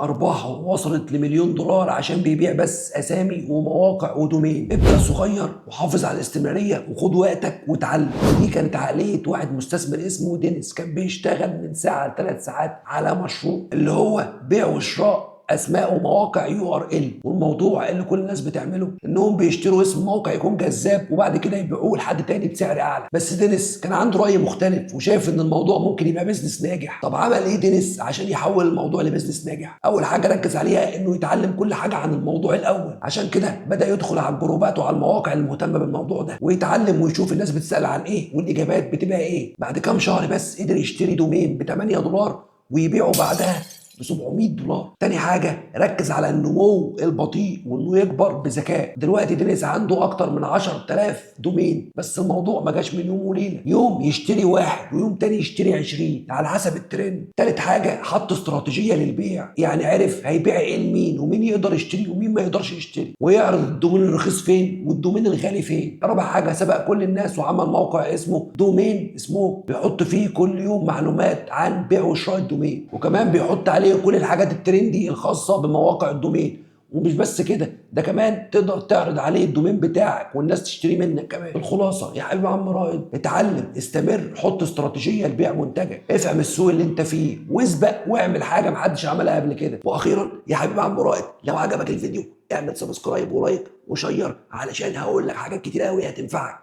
أرباحه وصلت لمليون دولار عشان بيبيع بس أسامي ومواقع ودومين. ابدأ صغير وحافظ على الاستمرارية وخد وقتك واتعلم. دي كانت عقلية واحد مستثمر اسمه دينيس، كان بيشتغل من ساعة ل3 ساعات على مشروع اللي هو بيع وشراء اسماء ومواقع URL. والموضوع اللي كل الناس بتعمله انهم بيشتروا اسم موقع يكون جذاب وبعد كده يبيعوه لحد تاني بسعر اعلى. بس دينيس كان عنده راي مختلف وشايف ان الموضوع ممكن يبقى بيزنس ناجح. طب عمل ايه دينيس عشان يحول الموضوع لبيزنس ناجح؟ اول حاجه ركز عليها انه يتعلم كل حاجه عن الموضوع الاول. عشان كده بدا يدخل على الجروبات وعلى المواقع المهتمه بالموضوع ده ويتعلم ويشوف الناس بتسال عن ايه والاجابات بتبقى ايه. بعد كام شهر بس قدر يشتري دومين ب 8 دولار ويبيعه بعدها ب 700 دولار. تاني حاجة ركز على النمو البطيء وانه يكبر بذكاء. دلوقتي دينيس عنده اكتر من 10,000 دومين، بس الموضوع ما جاش من يوم وليلة. يوم يشتري واحد ويوم تاني يشتري 20 على حسب الترند. تالت حاجة حط استراتيجية للبيع، يعني عرف هيبيع ايه لمين ومين يقدر يشتري ومين ما يقدرش يشتري، ويعرض الدومين الرخيص فين والدومين الغالي فين. رابع حاجة سبق كل الناس وعمل موقع اسمه دومين اسمه بيحط فيه كل يوم معلومات عن بيع وشراء الدومين، وكمان بيحط عليه كل الحاجات الترندي الخاصه بمواقع الدومين. ومش بس كده، ده كمان تقدر تعرض عليه الدومين بتاعك والناس تشتري منك كمان. الخلاصه يا حبيبي عم رائد، اتعلم، استمر، حط استراتيجيه لبيع منتجك، افهم السوق اللي انت فيه واسبق واعمل حاجه محدش عملها قبل كده. واخيرا يا حبيبي عم رائد، لو عجبك الفيديو اعمل سبسكرايب ولايك وشير علشان هقول لك حاجات كتير قوي هتنفعك.